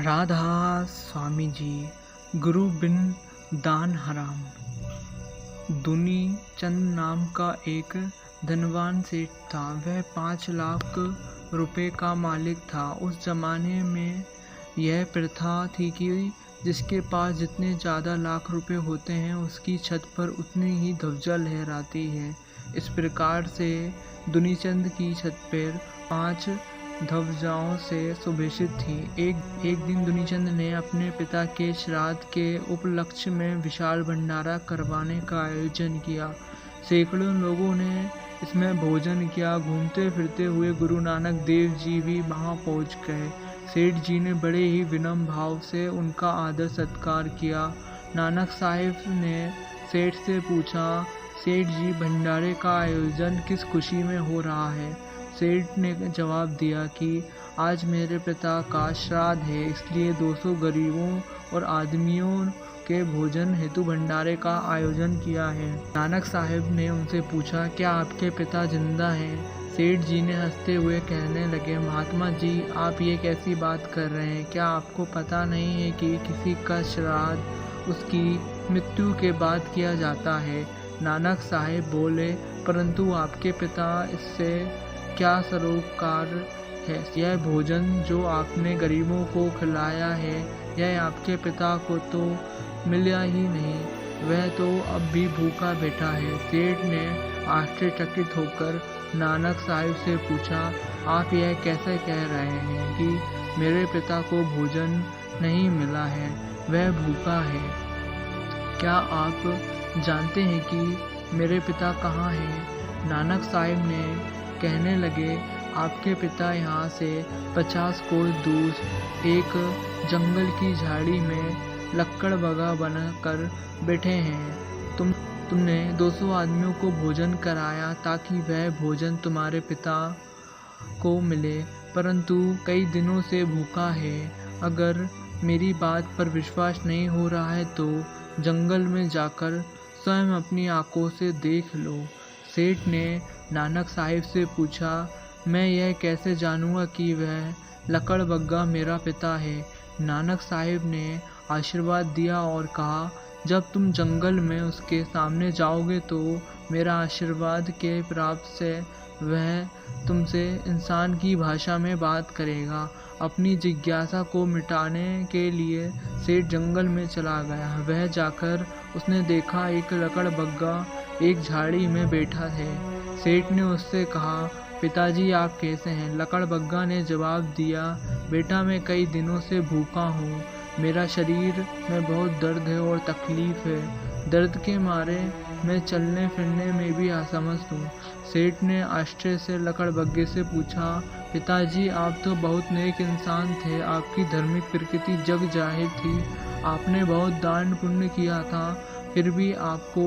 राधा स्वामी जी। गुरु बिन दान हराम। दुनी चंद नाम का एक धनवान सेठ था। वह 5 लाख रुपए का मालिक था। उस जमाने में यह प्रथा थी कि जिसके पास जितने ज़्यादा लाख रुपए होते हैं उसकी छत पर उतनी ही ध्वजा लहराती है। इस प्रकार से दुनीचंद की छत पर 5 ध्वजाओं से सुभूषित थी। एक दिन दुनीचंद ने अपने पिता के श्राद्ध के उपलक्ष्य में विशाल भंडारा करवाने का आयोजन किया। सैकड़ों लोगों ने इसमें भोजन किया। घूमते फिरते हुए गुरु नानक देव जी भी वहां पहुंच गए। सेठ जी ने बड़े ही विनम्र भाव से उनका आदर सत्कार किया। नानक साहिब ने सेठ से पूछा, सेठ जी, भंडारे का आयोजन किस खुशी में हो रहा है? सेठ ने जवाब दिया कि आज मेरे पिता का श्राद्ध है, इसलिए 200 गरीबों और आदमियों के भोजन हेतु भंडारे का आयोजन किया है। नानक साहिब ने उनसे पूछा, क्या आपके पिता जिंदा हैं? सेठ जी ने हंसते हुए कहने लगे, महात्मा जी, आप ये कैसी बात कर रहे हैं? क्या आपको पता नहीं है कि किसी का श्राद्ध उसकी मृत्यु के बाद किया जाता है? नानक साहिब बोले, परंतु आपके पिता इससे क्या सरोकार है? यह भोजन जो आपने गरीबों को खिलाया है, यह आपके पिता को तो मिला ही नहीं, वह तो अब भी भूखा बैठा है। सेठ ने आश्चर्यचकित होकर नानक साहिब से पूछा, आप यह कैसे कह रहे हैं कि मेरे पिता को भोजन नहीं मिला है, वह भूखा है? क्या आप जानते हैं कि मेरे पिता कहाँ हैं? नानक साहिब ने कहने लगे, आपके पिता यहाँ से 50 कोस दूर एक जंगल की झाड़ी में लक्कड़ बगा बनाकर बैठे हैं। तुमने 200 आदमियों को भोजन कराया ताकि वह भोजन तुम्हारे पिता को मिले, परंतु कई दिनों से भूखा है। अगर मेरी बात पर विश्वास नहीं हो रहा है तो जंगल में जाकर स्वयं अपनी आंखों से देख लो। सेठ ने नानक साहिब से पूछा, मैं यह कैसे जानूंगा कि वह लकड़बग्गा मेरा पिता है? नानक साहिब ने आशीर्वाद दिया और कहा, जब तुम जंगल में उसके सामने जाओगे तो मेरा आशीर्वाद के प्राप्त से वह तुमसे इंसान की भाषा में बात करेगा। अपनी जिज्ञासा को मिटाने के लिए सेठ जंगल में चला गया। वह जाकर उसने देखा एक लकड़बग्गा एक झाड़ी में बैठा है। सेठ ने उससे कहा, पिताजी, आप कैसे हैं? लकड़बग्गा ने जवाब दिया, बेटा, मैं कई दिनों से भूखा हूँ। मेरा शरीर में बहुत दर्द है और तकलीफ है। दर्द के मारे मैं चलने फिरने में भी असमर्थ हूँ। सेठ ने आश्चर्य से लकड़बग्गे से पूछा, पिताजी, आप तो बहुत नेक इंसान थे। आपकी धार्मिक प्रकृति जग जाहिर थी। आपने बहुत दान पुण्य किया था, फिर भी आपको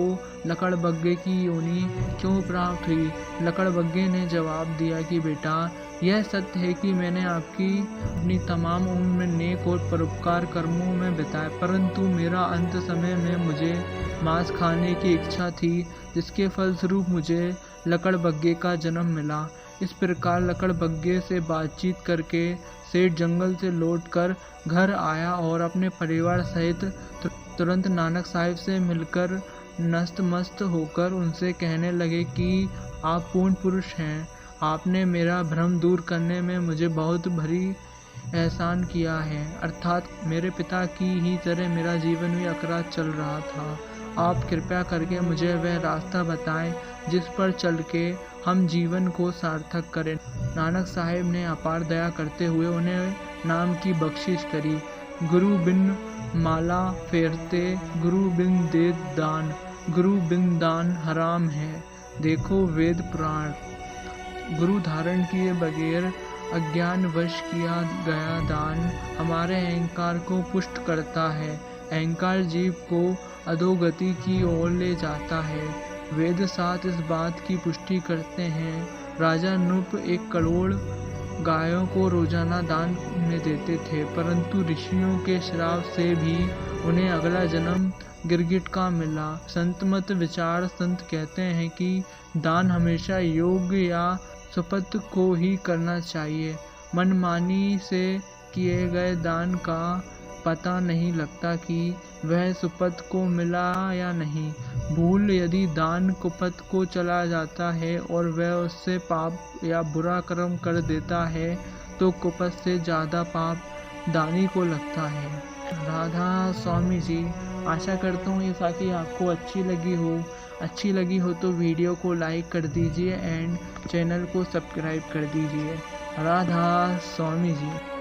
लकड़बग्गे की योनि क्यों प्राप्त हुई? लकड़बग्गे ने जवाब दिया कि बेटा, यह सत्य है कि मैंने अपनी तमाम उम्र में नेक और परोपकार कर्मों में बिताए, परंतु मेरा अंत समय में मुझे मांस खाने की इच्छा थी, जिसके फलस्वरूप मुझे लकड़बग्गे का जन्म मिला। इस प्रकार लकड़बग्गे से बातचीत करके सेठ जंगल से लौटकर घर आया और अपने परिवार सहित तुरंत नानक साहिब से मिलकर नतमस्तक होकर उनसे कहने लगे कि आप पूर्ण पुरुष हैं। आपने मेरा भ्रम दूर करने में मुझे बहुत भारी एहसान किया है। अर्थात मेरे पिता की ही तरह मेरा जीवन भी अकड़ा चल रहा था। आप कृपया करके मुझे वह रास्ता बताएं जिस पर चल के हम जीवन को सार्थक करें। नानक साहिब ने अपार दया करते हुए उन्हें नाम की बख्शिश करी। गुरु बिन माला फेरते, गुरु बिन दे दान, गुरु बिन दान हराम है, देखो वेद पुराण। गुरु धारण किए बगैर अज्ञानवश किया गया दान हमारे अहंकार को पुष्ट करता है। अहंकार जीव को अधोगति की ओर ले जाता है। वेद साथ इस बात की पुष्टि करते हैं। राजा नृप 1 करोड़ गायों को रोजाना दान में देते थे, परंतु ऋषियों के श्राप से भी उन्हें अगला जन्म गिरगिट का मिला। संत मत विचार संत कहते हैं कि दान हमेशा योग्य या सुपथ को ही करना चाहिए। मनमानी से किए गए दान का पता नहीं लगता कि वह सुपथ को मिला या नहीं। भूल यदि दान कुपथ को चला जाता है और वह उससे पाप या बुरा कर्म कर देता है तो कुपथ से ज़्यादा पाप दानी को लगता है। राधा स्वामी जी। आशा करता हूँ ये साखी आपको अच्छी लगी हो तो वीडियो को लाइक कर दीजिए एंड चैनल को सब्सक्राइब कर दीजिए। राधा स्वामी जी।